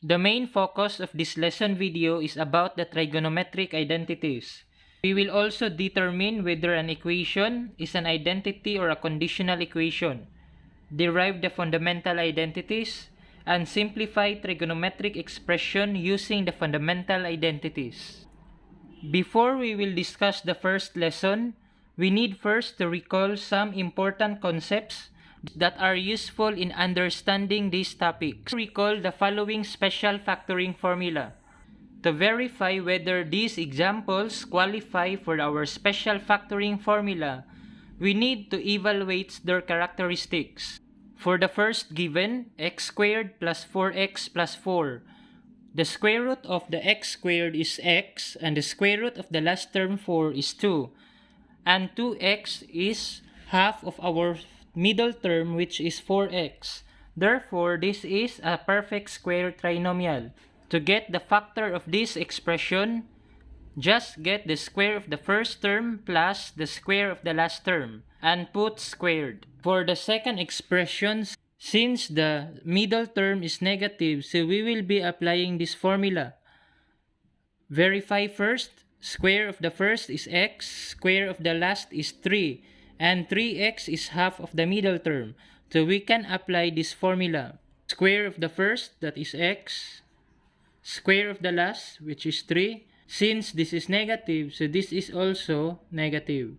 The main focus of this lesson video is about the trigonometric identities. We will also determine whether an equation is an identity or a conditional equation, derive the fundamental identities, and simplify trigonometric expression using the fundamental identities. Before we will discuss the first lesson, we need first to recall some important concepts that are useful in understanding these topics. Recall the following special factoring formula. To verify whether these examples qualify for our special factoring formula, we need to evaluate their characteristics. For the first given, x squared plus 4x plus 4, the square root of the x squared is x, and the square root of the last term 4 is 2. And 2x is half of our middle term, which is 4x. Therefore, this is a perfect square trinomial. To get the factor of this expression, just get the square of the first term plus the square of the last term and put squared. For the second expression, since the middle term is negative, so we will be applying this formula. Verify first. Square of the first is x, square of the last is 3, and 3x is half of the middle term. So we can apply this formula. Square of the first, that is x, square of the last, which is 3. Since this is negative, so this is also negative.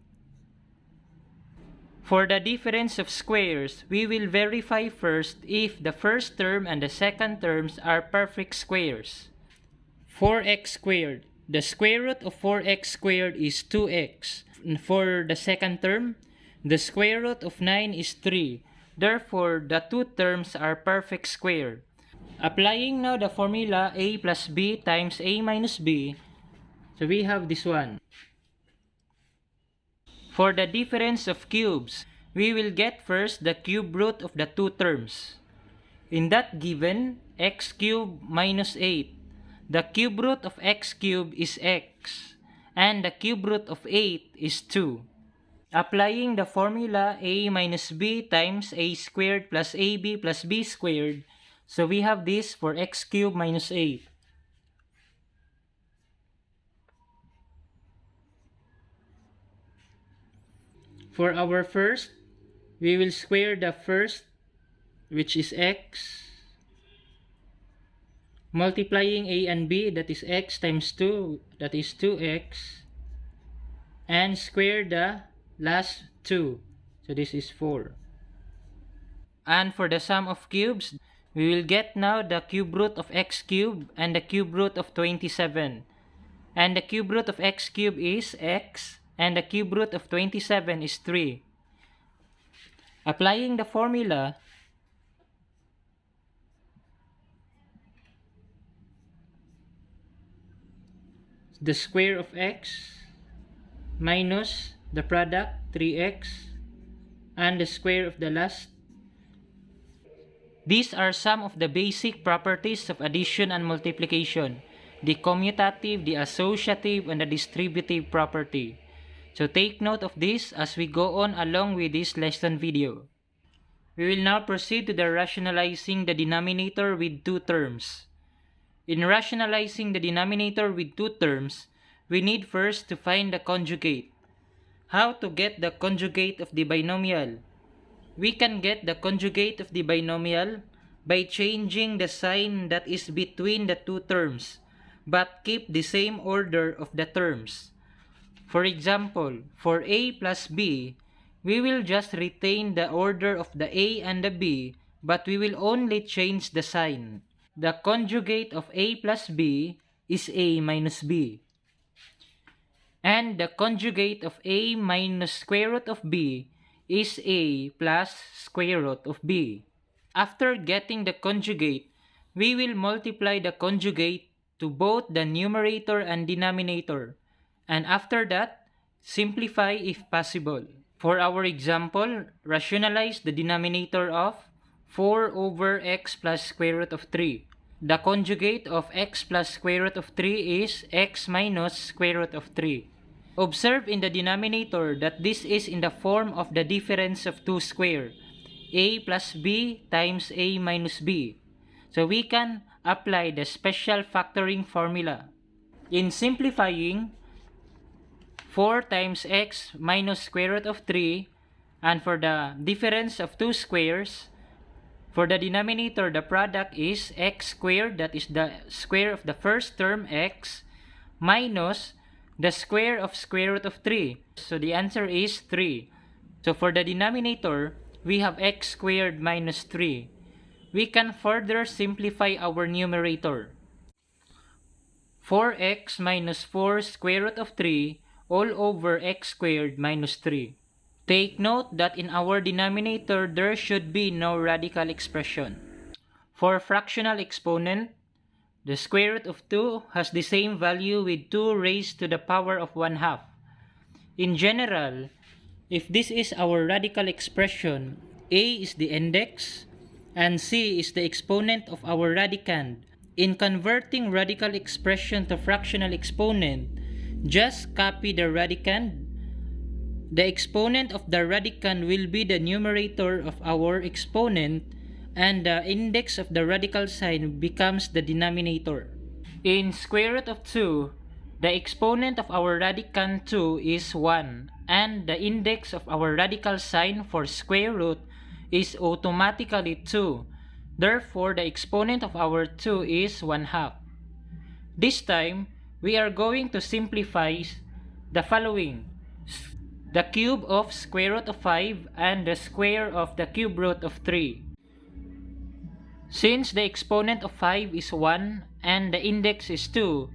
For the difference of squares, we will verify first if the first term and the second terms are perfect squares. 4x squared. The square root of 4x squared is 2x. For the second term, the square root of 9 is 3. Therefore, the two terms are perfect square. Applying now the formula a plus b times a minus b, so we have this one. For the difference of cubes, we will get first the cube root of the two terms. In that given, x cubed minus 8. The cube root of x cubed is x, and the cube root of 8 is 2. Applying the formula a minus b times a squared plus ab plus b squared, so we have this for x cubed minus 8. For our first, we will square the first, which is x, multiplying a and b, that is x times 2, that is 2x, and square the last 2, so this is 4. And for the sum of cubes, we will get now the cube root of x cubed and the cube root of 27. And the cube root of x cubed is x, and the cube root of 27 is 3. Applying the formula, the square of x minus the product 3x and the square of the last. These are some of the basic properties of addition and multiplication: the commutative, the associative, and the distributive property. So take note of this as we go on along with this lesson video. We will now proceed to the rationalizing the denominator with two terms. In rationalizing the denominator with two terms, we need first to find the conjugate. How to get the conjugate of the binomial? We can get the conjugate of the binomial by changing the sign that is between the two terms, but keep the same order of the terms. For example, for a plus b, we will just retain the order of the a and the b, but we will only change the sign. The conjugate of a plus b is a minus b. And the conjugate of a minus square root of b is a plus square root of b. After getting the conjugate, we will multiply the conjugate to both the numerator and denominator. And after that, simplify if possible. For our example, rationalize the denominator of 4 over x plus square root of 3. The conjugate of x plus square root of 3 is x minus square root of 3. Observe in the denominator that this is in the form of the difference of two square, a plus b times a minus b. So we can apply the special factoring formula. In simplifying, 4 times x minus square root of 3, and for the difference of two squares, for the denominator, the product is x squared, that is the square of the first term x, minus the square of square root of 3. So the answer is 3. So for the denominator, we have x squared minus 3. We can further simplify our numerator. 4x minus 4 square root of 3 all over x squared minus 3. Take note that in our denominator, there should be no radical expression. For fractional exponent, the square root of 2 has the same value with 2 raised to the power of 1/2. In general, if this is our radical expression, a is the index and c is the exponent of our radicand. In converting radical expression to fractional exponent, just copy the radicand. The exponent of the radicand will be the numerator of our exponent, and the index of the radical sign becomes the denominator. In square root of 2, the exponent of our radicand 2 is 1, and the index of our radical sign for square root is automatically 2. Therefore, the exponent of our 2 is 1/2. This time, we are going to simplify the following: the cube of square root of 5 and the square of the cube root of 3. Since the exponent of 5 is 1 and the index is 2,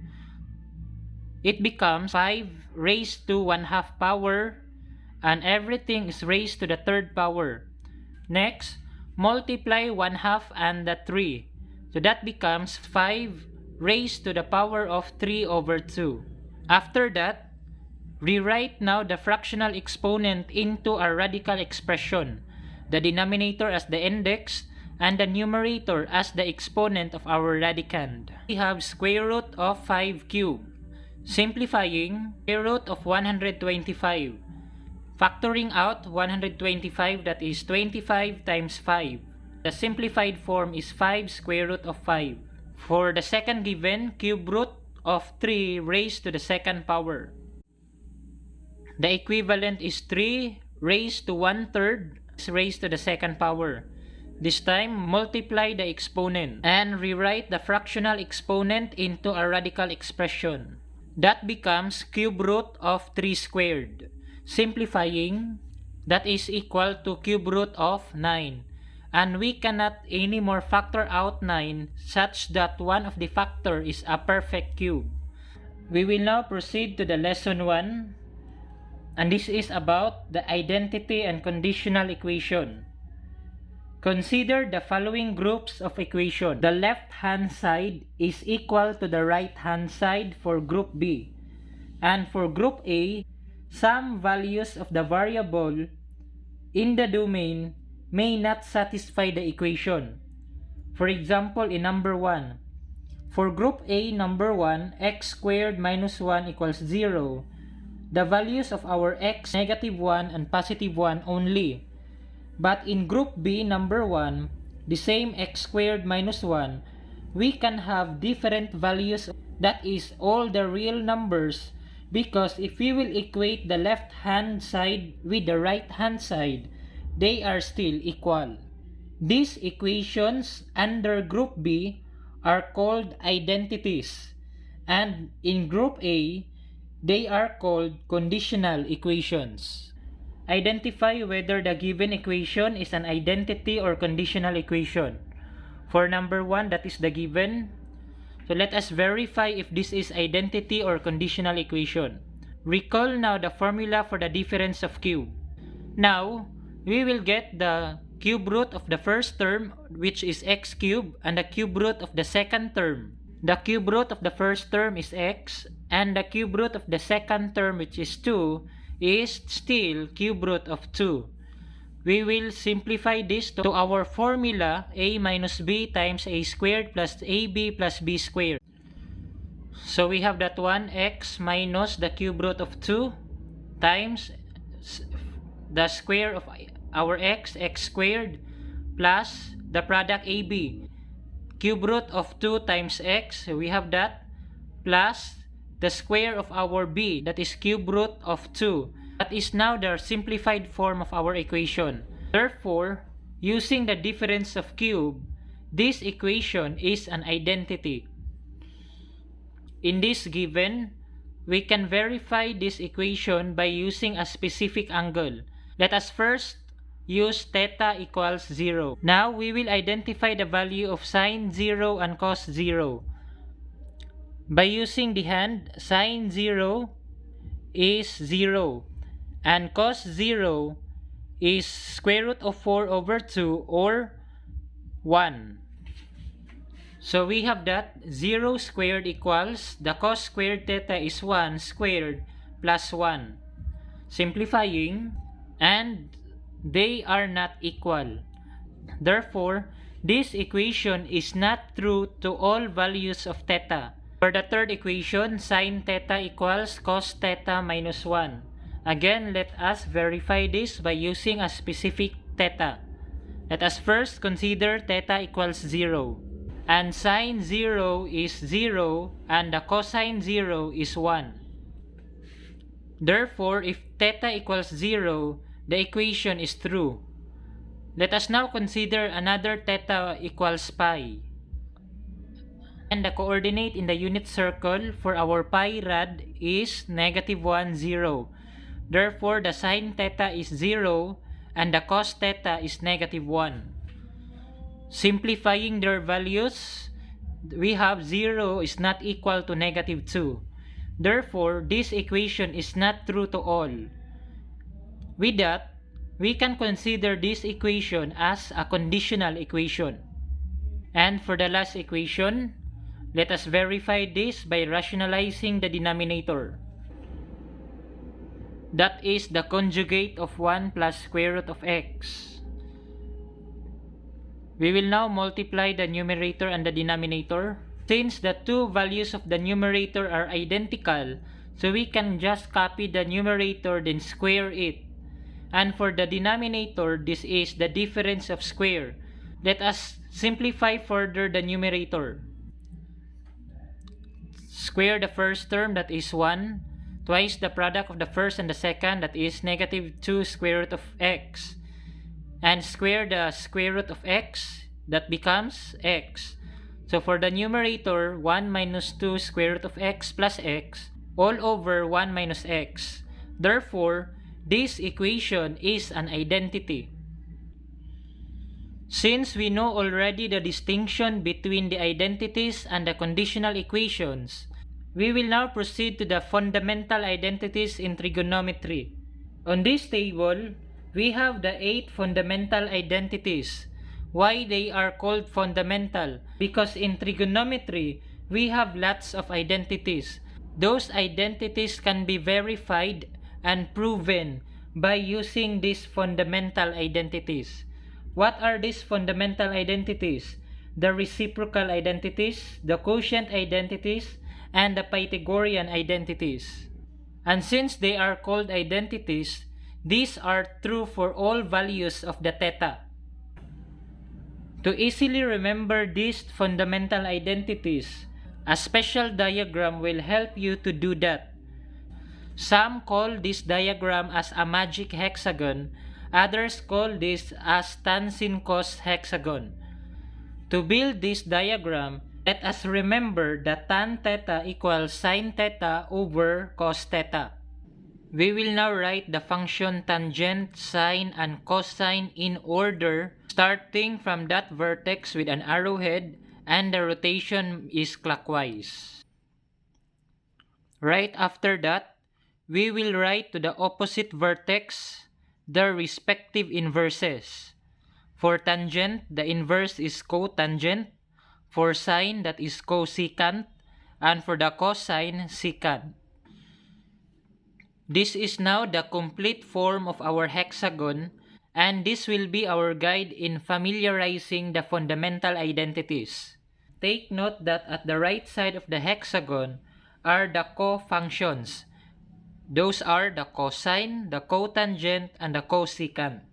it becomes 5 raised to 1/2 power, and everything is raised to the third power. Next, multiply 1/2 and the 3. So that becomes 5 raised to the power of 3 over 2. After that, rewrite now the fractional exponent into a radical expression, the denominator as the index and the numerator as the exponent of our radicand. We have square root of 5 cubed. Simplifying, square root of 125. Factoring out 125, that is 25 times 5. The simplified form is 5 square root of 5. For the second given, cube root of 3 raised to the second power. The equivalent is 3 raised to 1/3 raised to the second power. This time, multiply the exponent and rewrite the fractional exponent into a radical expression. That becomes cube root of 3 squared. Simplifying, that is equal to cube root of 9. And we cannot anymore factor out 9 such that one of the factor is a perfect cube. We will now proceed to the lesson 1. And this is about the identity and conditional equation. Consider the following groups of equation. The left-hand side is equal to the right-hand side for group B. And for group A, some values of the variable in the domain may not satisfy the equation. For example, in number 1, for group A number 1, x squared minus 1 equals 0. The values of our x -1 and +1 only. But in group B number 1, the same x squared minus 1, we can have different values, that is all the real numbers, because if we will equate the left hand side with the right hand side, they are still equal. These equations under group B are called identities, and in group A, they are called conditional equations. Identify whether the given equation is an identity or conditional equation. For number 1, that is the given. So let us verify if this is identity or conditional equation. Recall now the formula for the difference of cube. Now, we will get the cube root of the first term, which is x cubed, and the cube root of the second term. The cube root of the first term is x, and the cube root of the second term, which is 2, is still cube root of 2. We will simplify this to our formula a minus b times a squared plus ab plus b squared. So we have that one, x minus the cube root of 2 times the square of our x, x squared, plus the product ab. cube root of 2 times x, so we have that, plus the square of our b, that is cube root of 2. That is now the simplified form of our equation. Therefore, using the difference of cube, this equation is an identity. In this given, we can verify this equation by using a specific angle. Let us first use theta equals 0. Now, we will identify the value of sine 0 and cos 0. By using the hand, sine 0 is 0 and cos 0 is square root of 4 over 2 or 1. So we have that 0 squared equals the cos squared theta is 1 squared plus 1. Simplifying, and they are not equal. Therefore, this equation is not true to all values of theta. For the third equation, sin theta equals cos theta minus 1. Again, let us verify this by using a specific theta. Let us first consider theta equals 0. And sine 0 is 0 and the cosine 0 is 1. Therefore, if theta equals 0, the equation is true. Let us now consider another theta equals pi. And the coordinate in the unit circle for our pi rad is -1, 0. Therefore, the sine theta is 0 and the cos theta is -1. Simplifying their values, we have 0 is not equal to -2. Therefore, this equation is not true to all. With that, we can consider this equation as a conditional equation. And for the last equation, let us verify this by rationalizing the denominator. That is the conjugate of 1 plus square root of x. We will now multiply the numerator and the denominator. Since the two values of the numerator are identical, so we can just copy the numerator then square it. And for the denominator, this is the difference of square. Let us simplify further the numerator. Square the first term, that is 1, twice the product of the first and the second, that is -2 square root of x. And square the square root of x, that becomes x. So for the numerator, 1 minus 2 square root of x plus x, all over 1 minus x. Therefore, this equation is an identity. Since we know already the distinction between the identities and the conditional equations, we will now proceed to the fundamental identities in trigonometry. On this table, we have the 8 fundamental identities. Why they are called fundamental? Because in trigonometry, we have lots of identities. Those identities can be verified and proven by using these fundamental identities. What are these fundamental identities? The reciprocal identities, the quotient identities, and the Pythagorean identities. And since they are called identities, these are true for all values of the theta. To easily remember these fundamental identities, a special diagram will help you to do that. Some call this diagram as a magic hexagon, others call this as tan sin cos hexagon. To build this diagram, let us remember that tan theta equals sin theta over cos theta. We will now write the function tangent, sine, and cosine in order, starting from that vertex with an arrowhead, and the rotation is clockwise. Right after that, we will write to the opposite vertex their respective inverses. For tangent, the inverse is cotangent. For sine, that is cosecant. And for the cosine, secant. This is now the complete form of our hexagon, and this will be our guide in familiarizing the fundamental identities. Take note that at the right side of the hexagon are the co-functions. Those are the cosine, the cotangent, and the cosecant.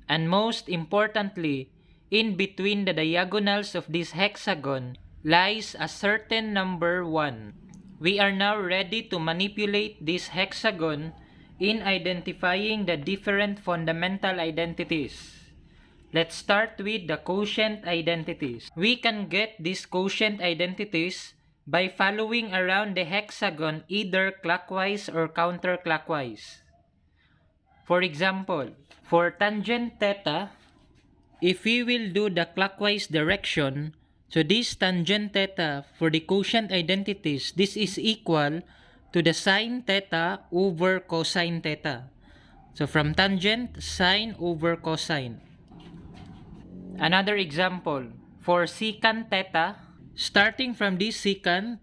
And most importantly, in between the diagonals of this hexagon lies a certain number 1. We are now ready to manipulate this hexagon in identifying the different fundamental identities. Let's start with the quotient identities. We can get these quotient identities by following around the hexagon either clockwise or counterclockwise. For example, for tangent theta, if we will do the clockwise direction, so this tangent theta for the quotient identities, this is equal to the sine theta over cosine theta. So from tangent, sine over cosine. Another example, for secant theta, starting from this secant,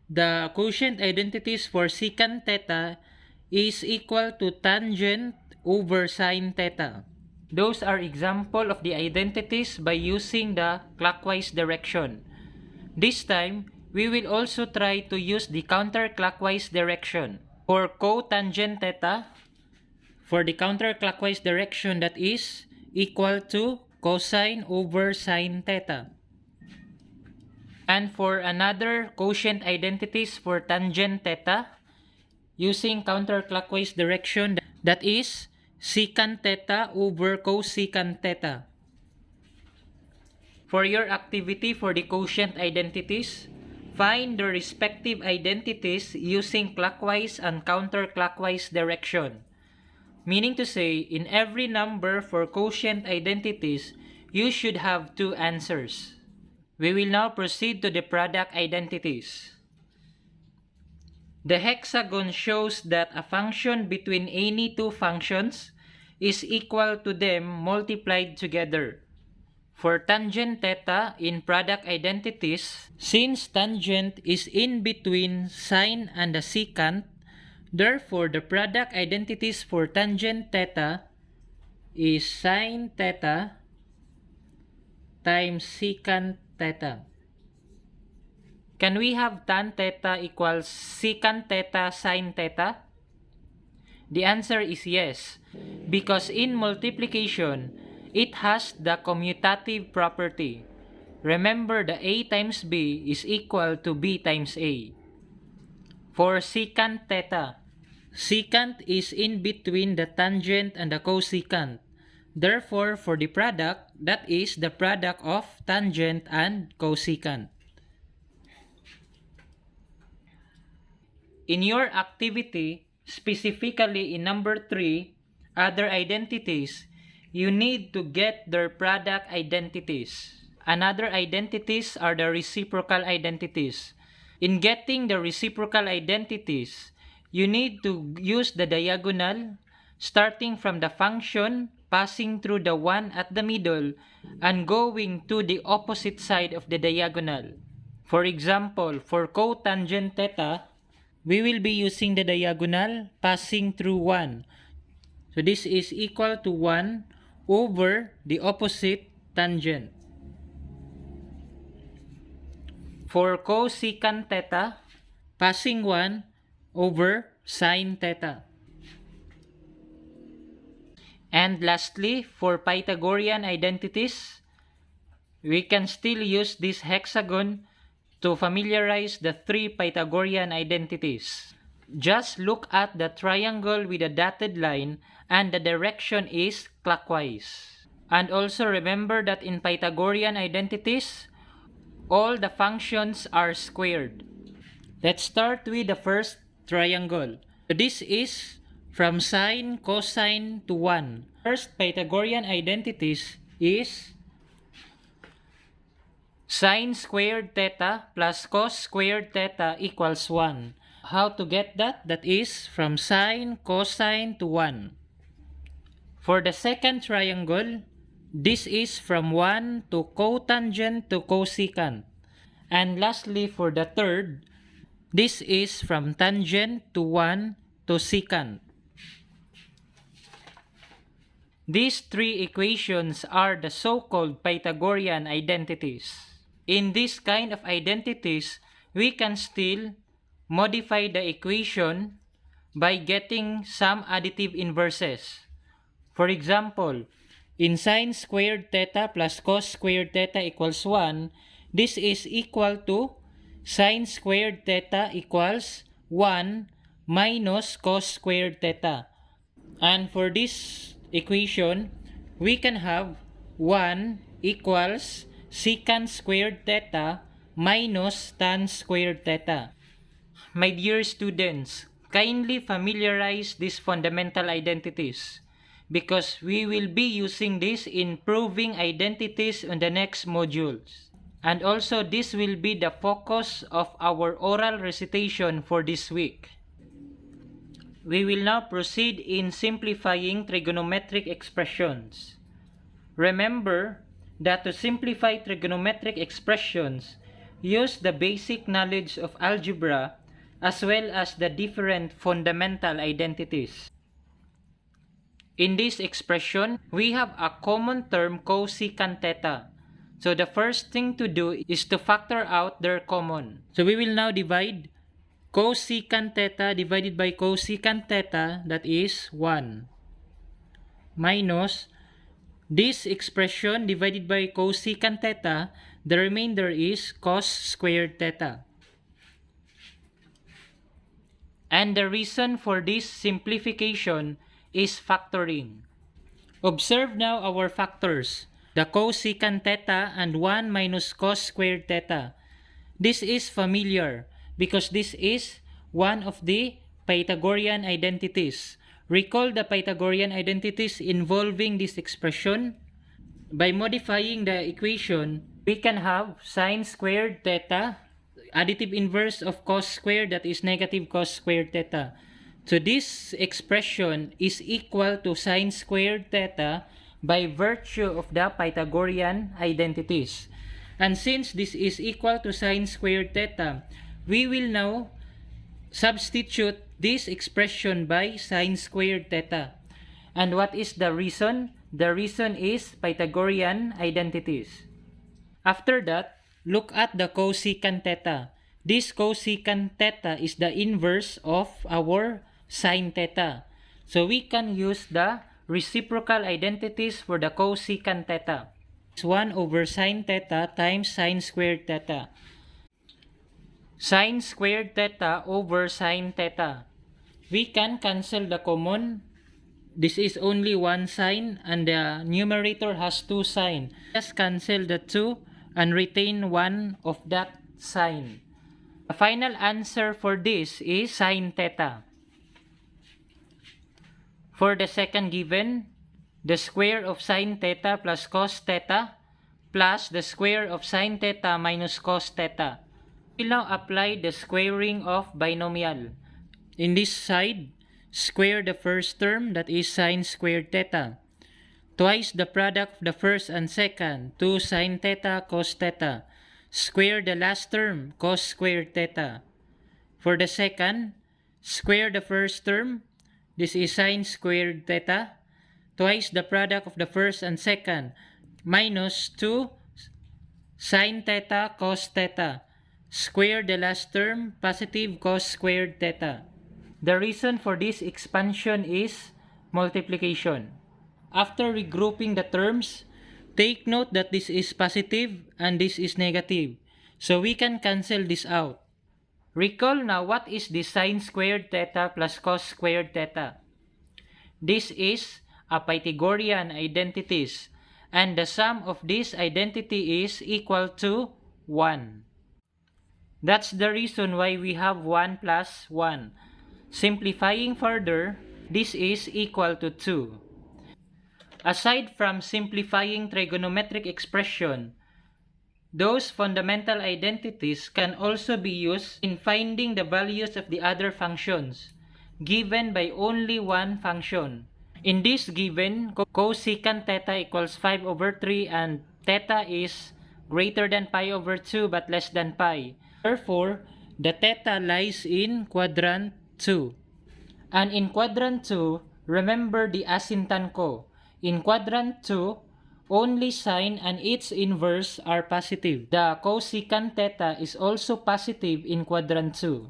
the quotient identities for secant theta is equal to tangent over sine theta. Those are example of the identities by using the clockwise direction. This time, we will also try to use the counterclockwise direction. For cotangent theta, for the counterclockwise direction, that is equal to cosine over sine theta. And for another quotient identities for tangent theta, using counterclockwise direction, that is secant theta over cosecant theta. For your activity for the quotient identities, find the respective identities using clockwise and counterclockwise direction. Meaning to say, in every number for quotient identities, you should have two answers. We will now proceed to the product identities. The hexagon shows that a function between any two functions is equal to them multiplied together. For tangent theta in product identities, since tangent is in between sine and the secant, therefore the product identities for tangent theta is sine theta times secant theta. Can we have tan theta equals secant theta sine theta? The answer is yes, because in multiplication, it has the commutative property. Remember, the A times B is equal to B times A. For secant theta, secant is in between the tangent and the cosecant. Therefore, for the product, that is the product of tangent and cosecant. In your activity, specifically in number 3, other identities, you need to get their product identities. Another identities are the reciprocal identities. In getting the reciprocal identities, you need to use the diagonal starting from the function, passing through the 1 at the middle, and going to the opposite side of the diagonal. For example, for cotangent theta, we will be using the diagonal passing through 1. So this is equal to 1 over the opposite tangent. For cosecant theta, passing 1 over sine theta. And lastly, for Pythagorean identities, we can still use this hexagon to familiarize the 3 Pythagorean identities. Just look at the triangle with a dotted line and the direction is clockwise. And also remember that in Pythagorean identities, all the functions are squared. Let's start with the first triangle. So this is from sine, cosine to 1. First Pythagorean identities is sine squared theta plus cos squared theta equals 1. How to get that? That is from sine, cosine to 1. For the second triangle, this is from 1 to cotangent to cosecant. And lastly, for the third, this is from tangent to 1 to secant. These 3 equations are the so-called Pythagorean identities. In this kind of identities, we can still modify the equation by getting some additive inverses. For example, in sine squared theta plus cos squared theta equals 1, this is equal to sine squared theta equals 1 minus cos squared theta. And for this equation, we can have 1 equals secant squared theta minus tan squared theta. My dear students, kindly familiarize these fundamental identities because we will be using this in proving identities in the next modules. And also this will be the focus of our oral recitation for this week. We will now proceed in simplifying trigonometric expressions. Remember that to simplify trigonometric expressions, use the basic knowledge of algebra as well as the different fundamental identities. In this expression, we have a common term cosecant theta. So the first thing to do is to factor out their common. So we will now divide cosecant theta divided by cosecant theta, that is 1, minus this expression divided by cosecant theta, the remainder is cos squared theta. And the reason for this simplification is factoring. Observe now our factors, the cosecant theta and 1 minus cos squared theta. This is familiar because this is one of the Pythagorean identities. Recall the Pythagorean identities involving this expression. By modifying the equation, we can have sine squared theta, additive inverse of cos squared, that is negative cos squared theta. So this expression is equal to sine squared theta by virtue of the Pythagorean identities. And since this is equal to sine squared theta, we will now substitute this expression by sine squared theta. And what is the reason? The reason is Pythagorean identities. After that, look at the cosecant theta. This cosecant theta is the inverse of our sine theta. So we can use the reciprocal identities for the cosecant theta. It's 1 over sine theta times sine squared theta. Sine squared theta over sine theta. We can cancel the common. This is only 1 sine and the numerator has 2 sine. Just cancel the 2 and retain 1 of that sine. The final answer for this is sine theta. For the second given, the square of sine theta plus cos theta plus the square of sine theta minus cos theta. We will now apply the squaring of binomial. In this side, square the first term, that is sine squared theta. Twice the product of the first and second, 2 sine theta cos theta. Square the last term, cos squared theta. For the second, square the first term, this is sine squared theta. Twice the product of the first and second, minus 2 sine theta cos theta. Square the last term, positive cos squared theta. The reason for this expansion is multiplication. After regrouping the terms, take note that this is positive and this is negative. So we can cancel this out. Recall now what is the sine squared theta plus cos squared theta. This is a Pythagorean identities, and the sum of this identity is equal to 1. That's the reason why we have 1 plus 1. Simplifying further, this is equal to 2. Aside from simplifying trigonometric expression, those fundamental identities can also be used in finding the values of the other functions, given by only one function. In this given, cosecant theta equals 5 over 3 and theta is greater than pi over 2 but less than pi. Therefore, the theta lies in quadrant 2. And in quadrant 2, remember the asymptote. In quadrant 2, only sine and its inverse are positive. The cosecant theta is also positive in quadrant 2.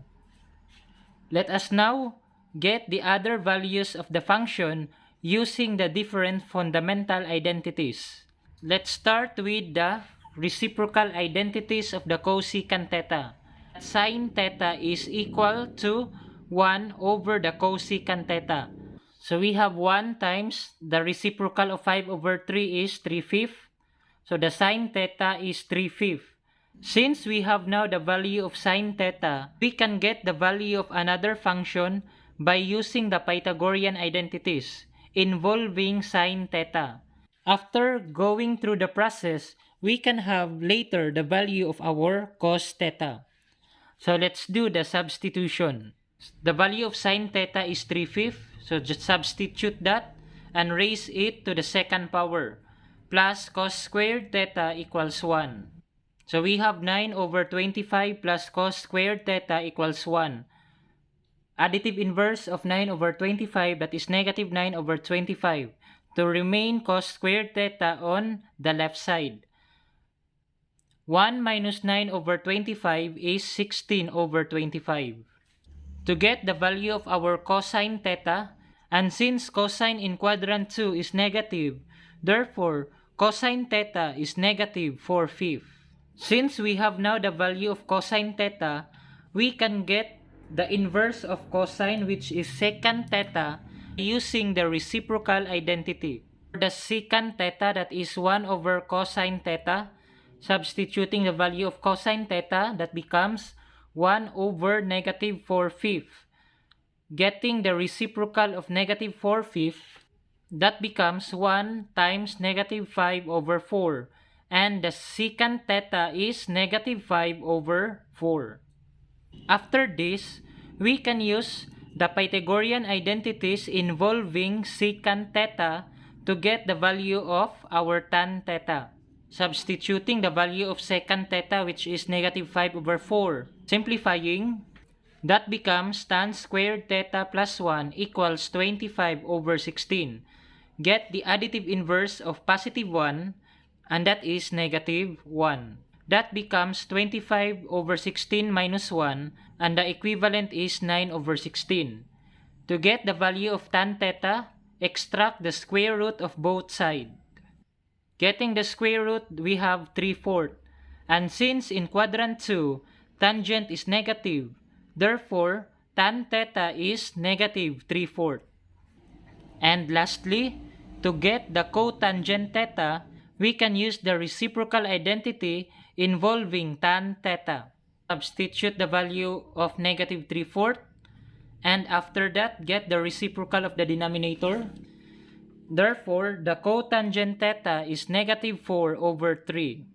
Let us now get the other values of the function using the different fundamental identities. Let's start with the reciprocal identities of the cosecant theta. Sin theta is equal to 1 over the cosecant theta. So we have 1 times the reciprocal of 5 over 3 is 3/5. So the sin theta is 3/5. Since we have now the value of sin theta, we can get the value of another function by using the Pythagorean identities involving sin theta. After going through the process, we can have later the value of our cos theta. So let's do the substitution. The value of sin theta is 3/5. So just substitute that and raise it to the second power. Plus cos squared theta equals 1. So we have 9 over 25 plus cos squared theta equals 1. Additive inverse of 9 over 25, that is negative 9 over 25. To remain cos squared theta on the left side. 1 minus 9 over 25 is 16 over 25. To get the value of our cosine theta, and since cosine in quadrant 2 is negative, therefore cosine theta is negative 4/5. Since we have now the value of cosine theta, we can get the inverse of cosine, which is secant theta, using the reciprocal identity. For the secant theta, that is 1 over cosine theta, substituting the value of cosine theta, that becomes 1 over negative 4/5. Getting the reciprocal of negative 4/5, that becomes 1 times negative 5 over 4. And the secant theta is negative 5 over 4. After this, we can use the Pythagorean identities involving secant theta to get the value of our tan theta. Substituting the value of secant theta, which is negative 5 over 4. Simplifying, that becomes tan squared theta plus 1 equals 25 over 16. Get the additive inverse of positive 1, and that is negative 1. That becomes 25 over 16 minus 1, and the equivalent is 9 over 16. To get the value of tan theta, extract the square root of both sides. Getting the square root, we have 3/4. And since in quadrant 2, tangent is negative, therefore, tan theta is negative 3/4. And lastly, to get the cotangent theta, we can use the reciprocal identity involving tan theta. Substitute the value of negative 3/4, and after that, get the reciprocal of the denominator. Therefore, the cotangent theta is negative 4 over 3.